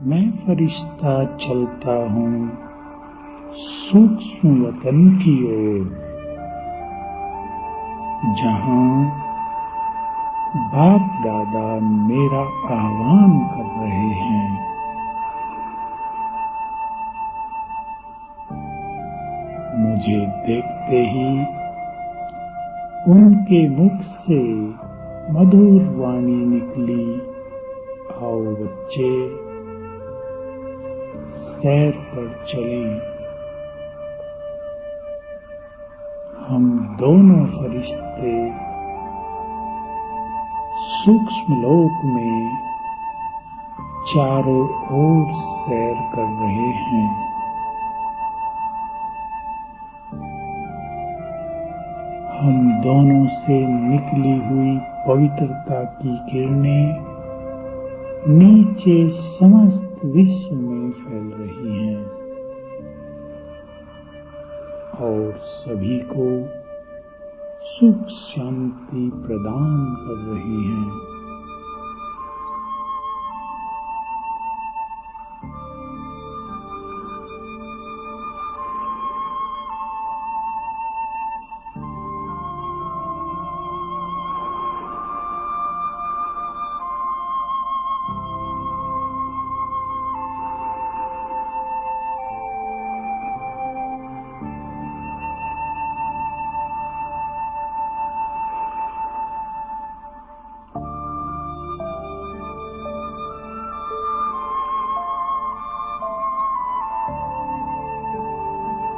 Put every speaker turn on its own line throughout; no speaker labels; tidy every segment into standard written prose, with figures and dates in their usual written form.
मैं फरिश्ता चलता हूँ सूक्ष्म वतन की ओर, जहाँ बाप दादा मेरा आह्वान कर रहे हैं। मुझे देखते ही उनके मुख से मधुर वाणी निकली, आओ बच्चे सैर पर चलें। हम दोनों फरिश्ते सूक्ष्म लोक में चारों ओर सैर कर रहे हैं। हम दोनों से निकली हुई पवित्रता की किरणें नीचे समस्त विश्व में फैल रही हैं और सभी को सुख शांति प्रदान कर रही हैं।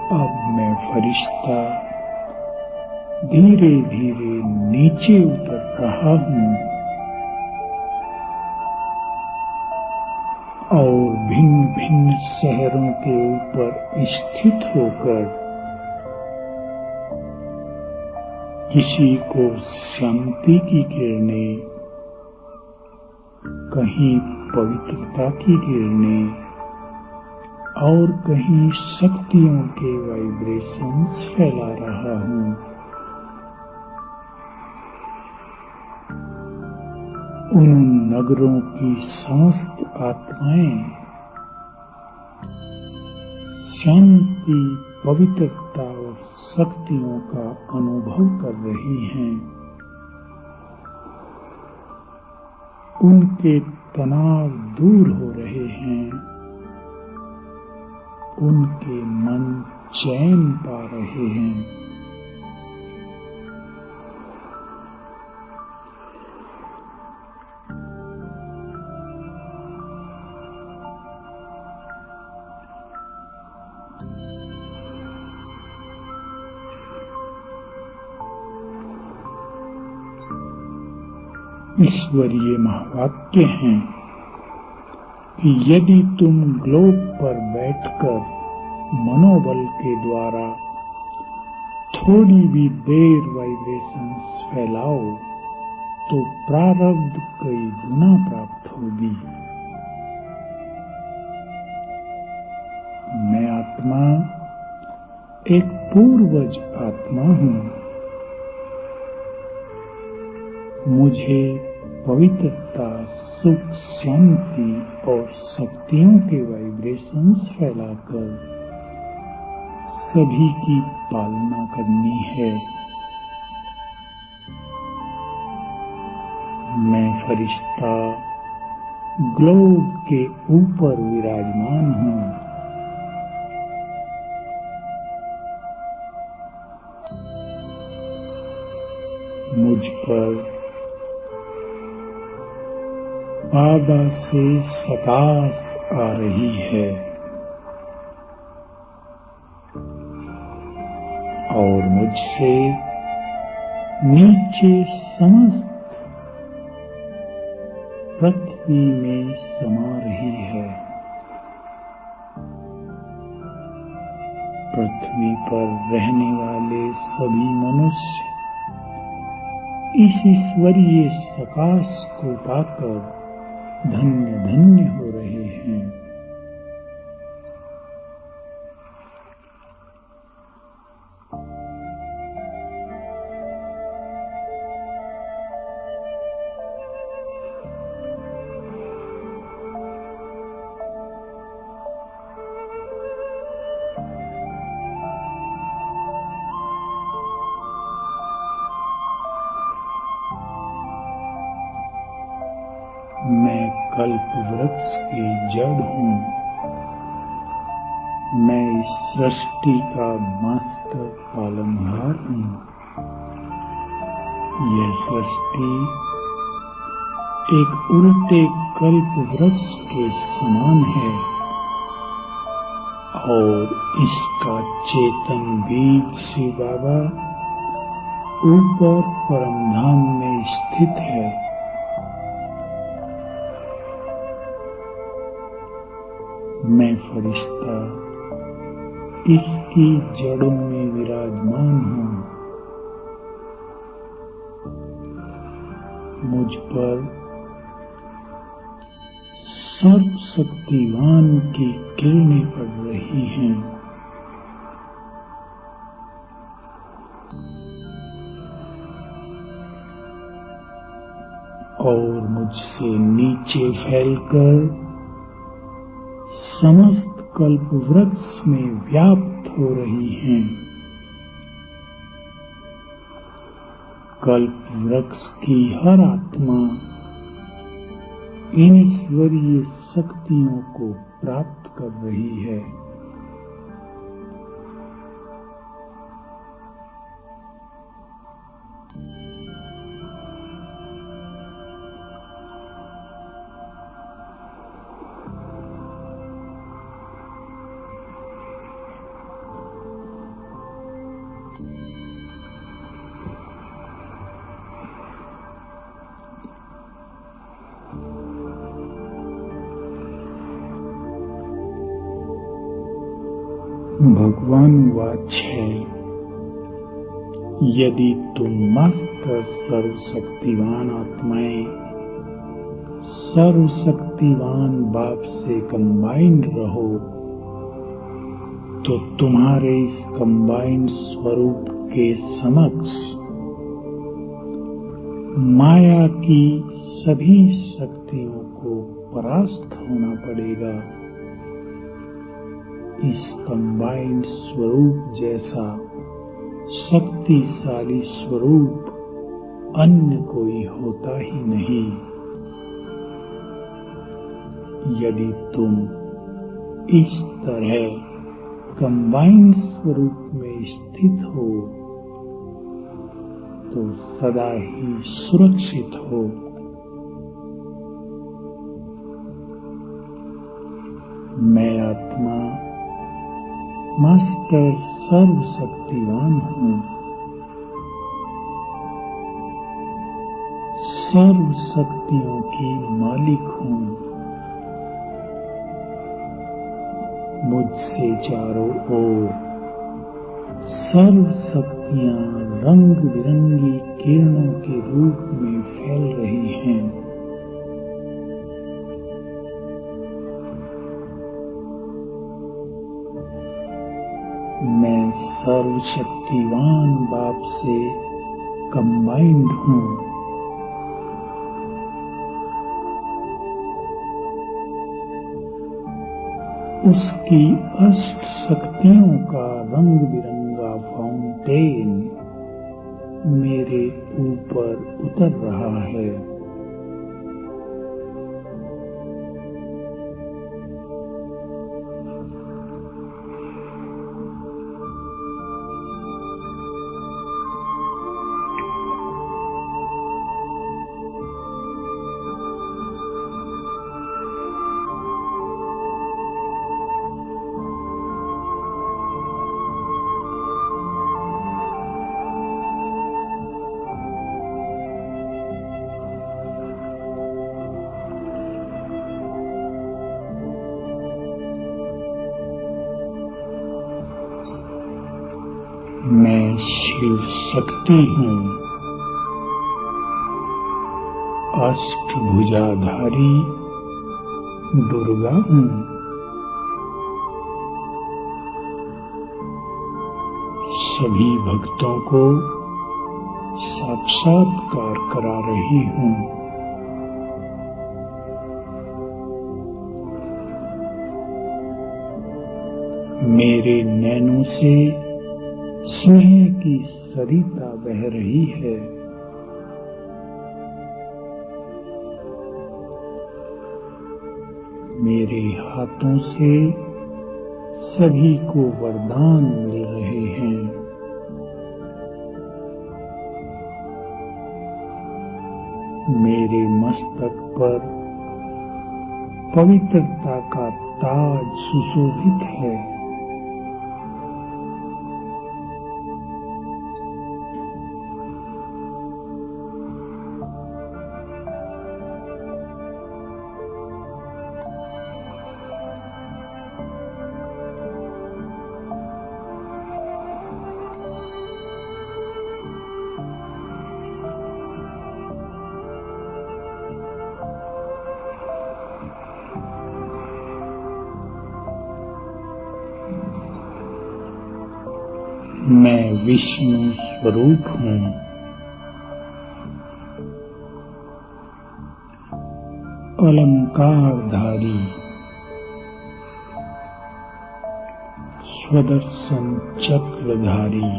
अब मैं फरिश्ता धीरे धीरे नीचे उतर रहा हूँ और भिन्न भिन्न शहरों के ऊपर स्थित होकर किसी को शांति की किरणें, कहीं पवित्रता की किरणें और कहीं शक्तियों के वाइब्रेशंस फैला रहा हूँ। उन नगरों की समस्त आत्माएं शांति, पवित्रता और शक्तियों का अनुभव कर रही हैं। उनके तनाव दूर हो रहे हैं, उनके मन चैन पा रहे हैं। ईश्वरीय महावाक्य हैं कि यदि तुम ग्लोब पर बैठकर मनोबल के द्वारा थोड़ी भी देर वाइब्रेशंस फैलाओ तो प्रारब्ध कई गुना प्राप्त होगी। मैं आत्मा एक पूर्वज आत्मा हूँ। मुझे पवित्रता, सुख, शांति और शक्तियों के वाइब्रेशंस फैलाकर सभी की पालना करनी है। मैं फरिश्ता ग्लोब के ऊपर विराजमान हूँ। मुझ पर बाबा से सकाश आ रही है और मुझसे नीचे समस्त पृथ्वी में समा रही है। पृथ्वी पर रहने वाले सभी मनुष्य इस ईश्वरीय सकाश को पाकर धन्य धन्य हो रहे हैं। वृक्ष की जड़ हूँ। मैं इस सृष्टि का मास्टर पालनहार हूँ। यह सृष्टि एक उल्टे कल्प वृक्ष के समान है और इसका चेतन बीज शिव बाबा ऊपर परमधाम में स्थित है। मैं फरिश्ता इसकी जड़ों में विराजमान हूँ। मुझ पर सर्वशक्तिवान की किरणें पड़ रही हैं। और मुझसे नीचे फैलकर समस्त कल्प वृक्ष में व्याप्त हो रही हैं। कल्प वृक्ष की हर आत्मा इन ईश्वरीय शक्तियों को प्राप्त कर रही है। भगवान वाच है, यदि तुम मास्टर सर्वशक्तिवान आत्माएं सर्वशक्तिवान बाप से कंबाइंड रहो, तो तुम्हारे इस कंबाइंड स्वरूप के समक्ष माया की सभी शक्तियों को परास्त होना पड़ेगा। इस कंबाइंड स्वरूप जैसा शक्तिशाली स्वरूप अन्य कोई होता ही नहीं। यदि तुम इस तरह कंबाइंड स्वरूप में स्थित हो तो सदा ही सुरक्षित हो। मैं आत्मा मास्टर सर्वशक्तिवान हूँ। सर्व शक्तियों की मालिक हूँ। मुझसे चारों ओर सर्व शक्तियाँ रंग बिरंगी किरणों के रूप में फैल रही हैं। मैं सर्वशक्तिवान बाप से कंबाइंड हूँ। उसकी अष्ट शक्तियों का रंग बिरंगा फाउंटेन मेरे ऊपर उतर रहा है। मैं शिव शक्ति हूँ। अष्टभुजाधारी दुर्गा हूँ। सभी भक्तों को साक्षात्कार करा रही हूँ। मेरे नैनों से स्नेह की सरिता बह रही है। मेरे हाथों से सभी को वरदान मिल रहे हैं। मेरे मस्तक पर पवित्रता का ताज सुशोभित है। मैं विष्णु स्वरूप हूँ। अलंकारधारी, स्वदर्शन चक्रधारी,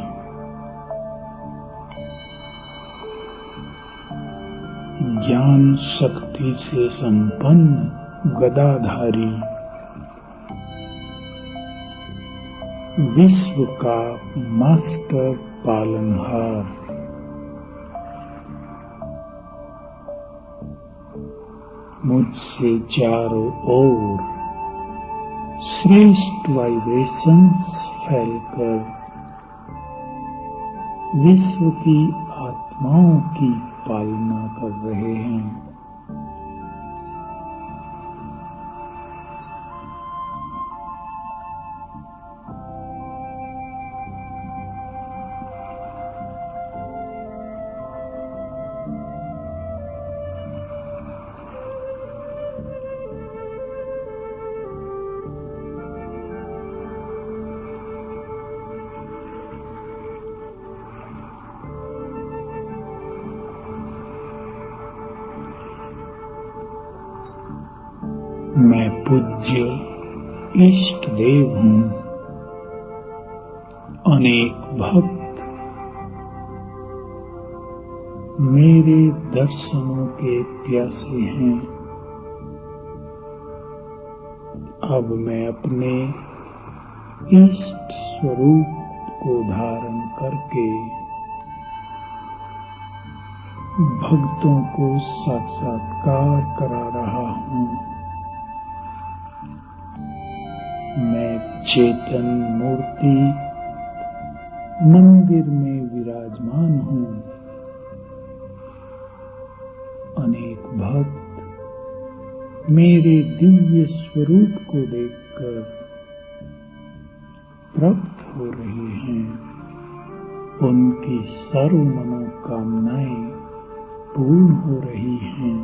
ज्ञान शक्ति से संपन्न गदाधारी, विश्व का मास्टर पालनहार, मुझसे चारों ओर श्रेष्ठ वाइब्रेशंस फैलकर विश्व की आत्माओं की पालना कर रहे हैं। मैं पूज्य इष्ट देव हूँ। अनेक भक्त मेरे दर्शनों के प्यासे हैं। अब मैं अपने इष्ट स्वरूप को धारण करके भक्तों को साक्षात्कार करा रहा हूँ। मैं चेतन मूर्ति मंदिर में विराजमान हूँ। अनेक भक्त मेरे दिव्य स्वरूप को देखकर तृप्त हो रहे हैं। उनकी सर्व मनोकामनाएं पूर्ण हो रही हैं।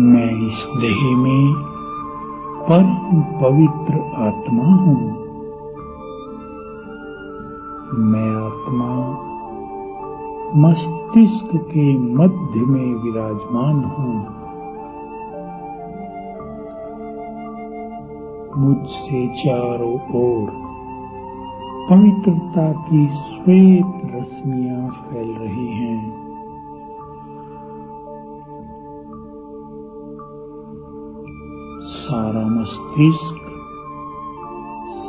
मैं इस देह में परम पवित्र आत्मा हूँ। मैं आत्मा मस्तिष्क के मध्य में विराजमान हूँ। मुझसे चारों ओर पवित्रता की श्वेत रश्मियां फैल रही हैं। सारा मस्तिष्क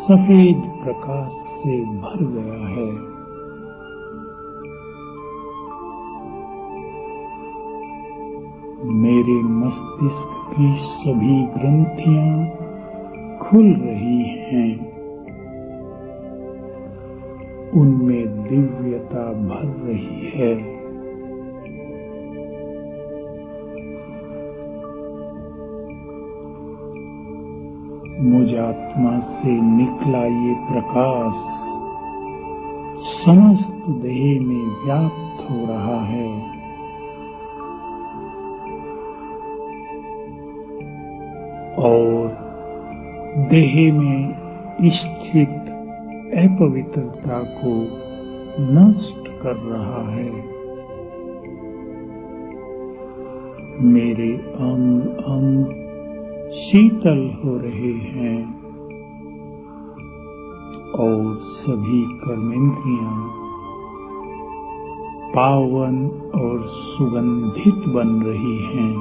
सफेद प्रकाश से भर गया है। मेरे मस्तिष्क की सभी ग्रंथियां खुल रही हैं। उनमें दिव्यता भर रही है। मुझ आत्मा से निकला ये प्रकाश समस्त देह में व्याप्त हो रहा है। और देह में स्थित अपवित्रता को नष्ट कर रहा है। मेरे अंग अंग शीतल हो रहे हैं और सभी कर्मेंद्रियां पावन और सुगंधित बन रही हैं।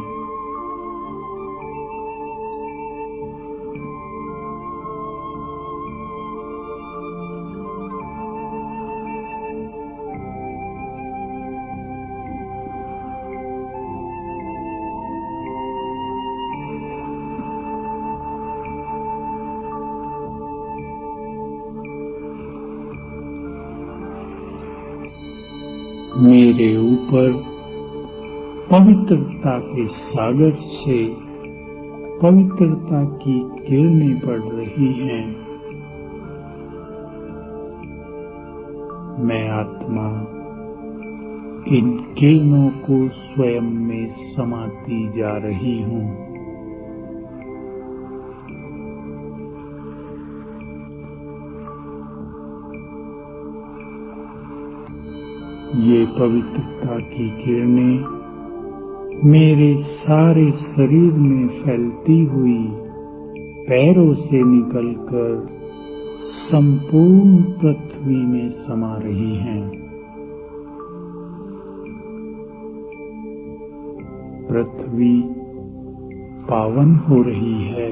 मेरे ऊपर पवित्रता के सागर से पवित्रता की किरणें पड़ रही हैं। मैं आत्मा इन किरणों को स्वयं में समाती जा रही हूँ। ये पवित्रता की किरणें मेरे सारे शरीर में फैलती हुई पैरों से निकलकर संपूर्ण पृथ्वी में समा रही हैं। पृथ्वी पावन हो रही है।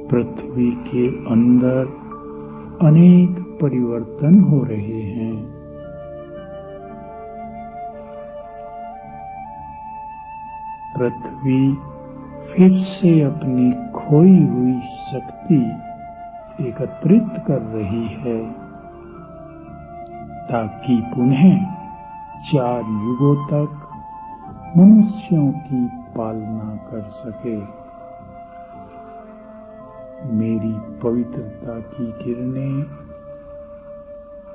पृथ्वी के अंदर अनेक परिवर्तन हो रहे हैं। पृथ्वी फिर से अपनी खोई हुई शक्ति एकत्रित कर रही है ताकि पुनः 4 युगों तक मनुष्यों की पालना कर सके। मेरी पवित्रता की किरणें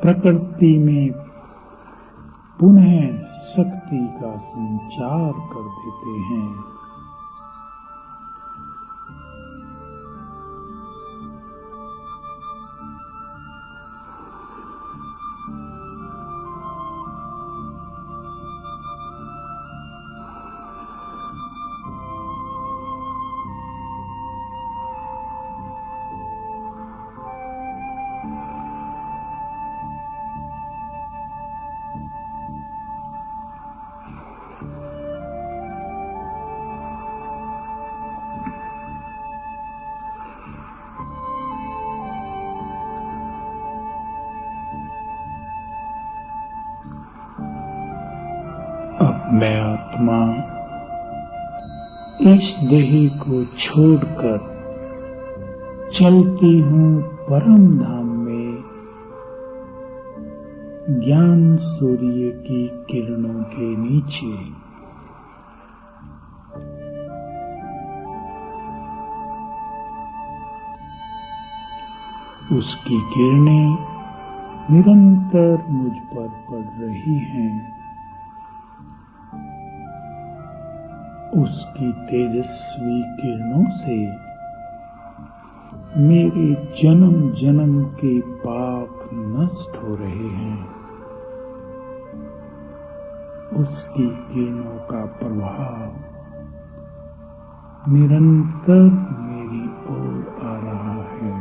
प्रकृति में पुनः शक्ति का संचार कर देते हैं। मैं आत्मा इस देह को छोड़कर चलती हूँ परम धाम में ज्ञान सूर्य की किरणों के नीचे। उसकी किरणें निरंतर मुझ पर पड़ रही हैं। उसकी तेजस्वी किरणों से मेरे जन्म जन्म के पाप नष्ट हो रहे हैं। उसकी किरणों का प्रभाव निरंतर मेरी ओर आ रहा है।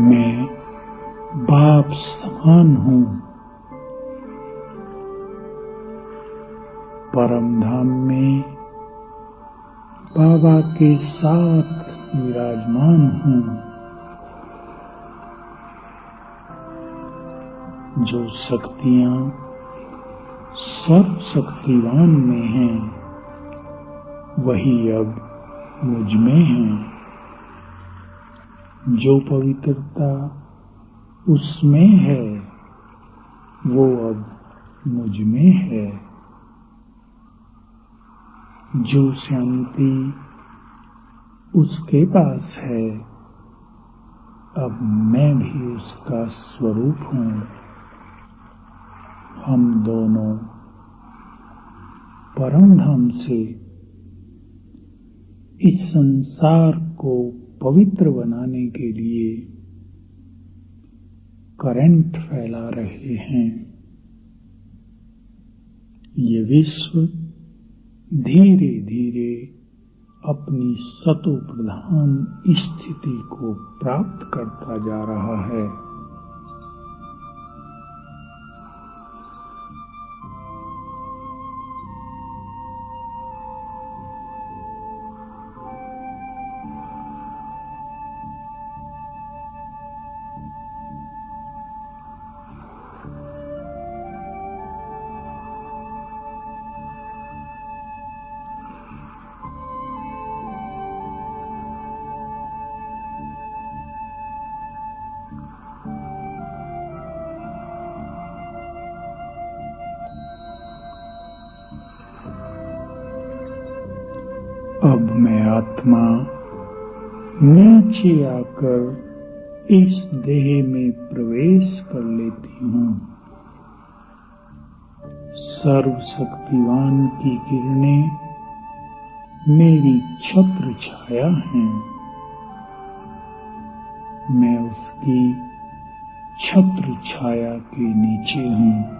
मैं बाप समान हूँ। परम धाम में बाबा के साथ विराजमान हूँ। जो शक्तियाँ सर्वशक्तिवान में हैं, वही अब मुझ में हैं। जो पवित्रता उसमें है वो अब मुझ में है। जो शांति उसके पास है अब मैं भी उसका स्वरूप हूँ। हम दोनों परम धाम से इस संसार को पवित्र बनाने के लिए करंट फैला रहे हैं। ये विश्व धीरे धीरे अपनी सतो प्रधान स्थिति को प्राप्त करता जा रहा है। अब मैं आत्मा नीचे आकर इस देह में प्रवेश कर लेती हूँ। सर्वशक्तिवान की किरणें मेरी छत्र छाया हैं। मैं उसकी छत्र छाया के नीचे हूँ।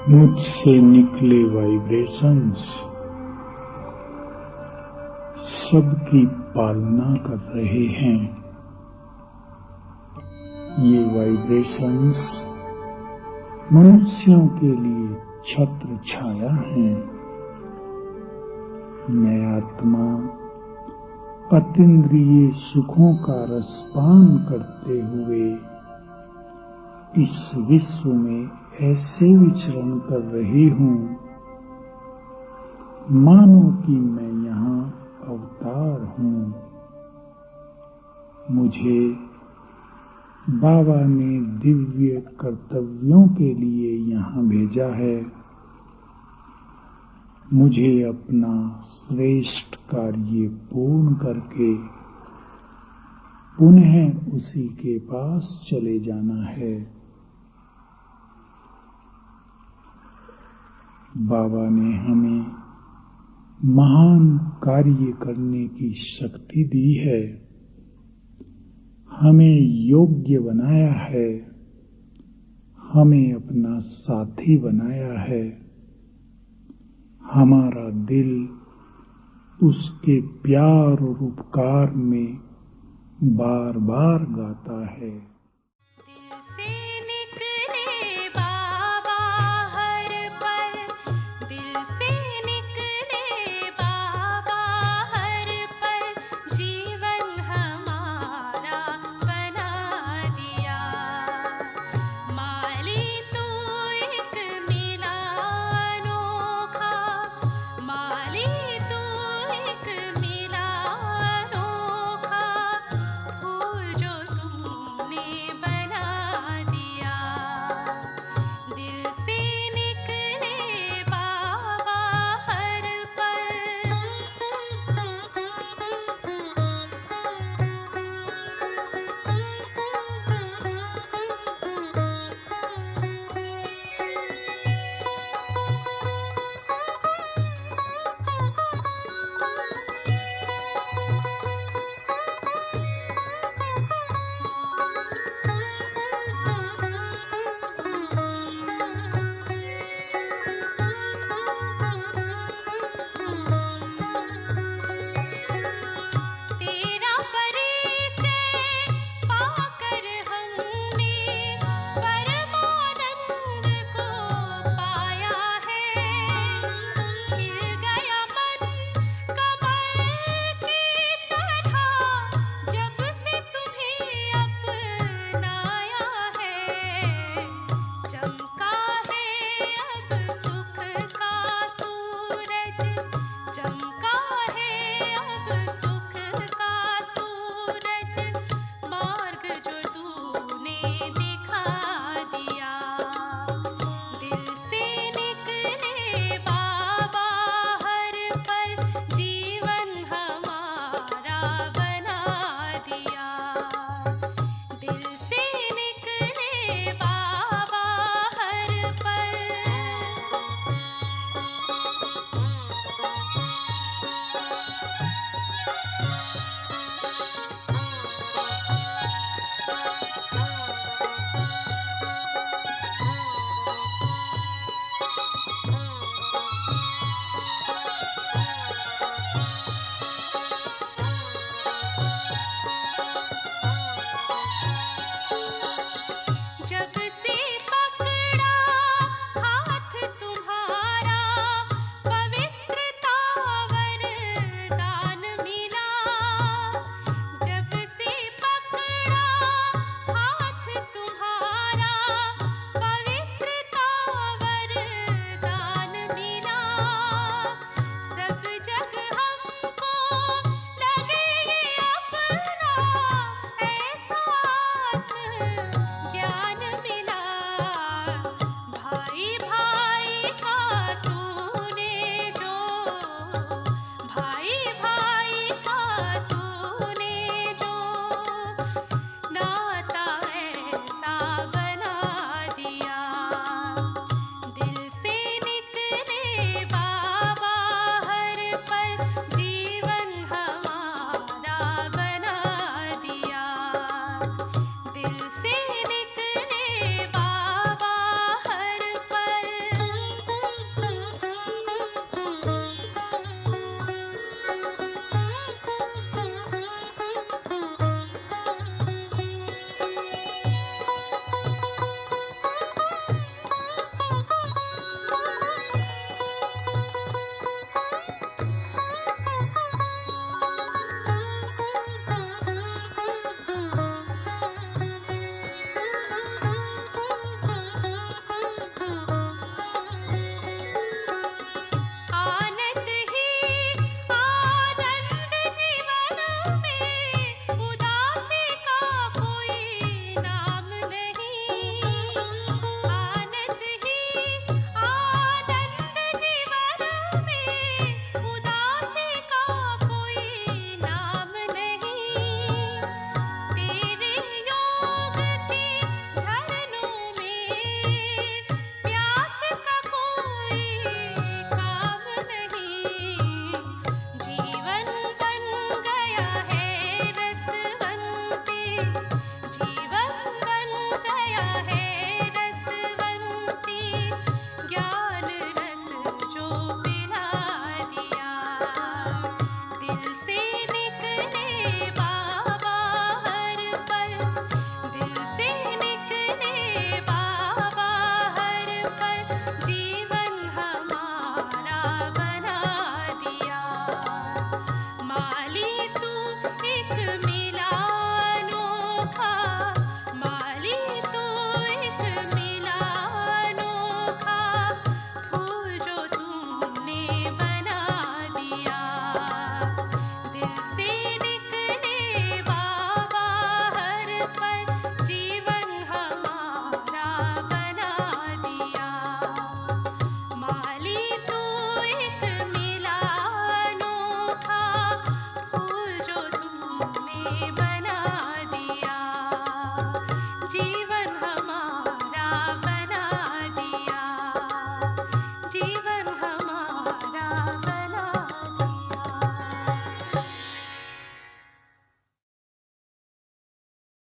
मुझसे निकले वाइब्रेशंस सबकी पालना कर रहे हैं। ये वाइब्रेशंस मनुष्यों के लिए छत्र छाया है। मैं आत्मा अतीन्द्रिय सुखों का रसपान करते हुए इस विश्व में ऐसे विचरण कर रही हूँ मानो कि मैं यहाँ अवतार हूँ। मुझे बाबा ने दिव्य कर्तव्यों के लिए यहाँ भेजा है। मुझे अपना श्रेष्ठ कार्य पूर्ण करके पुनः उसी के पास चले जाना है। बाबा ने हमें महान कार्य करने की शक्ति दी है, हमें योग्य बनाया है, हमें अपना साथी बनाया है। हमारा दिल उसके प्यार और उपकार में बार बार गाता है।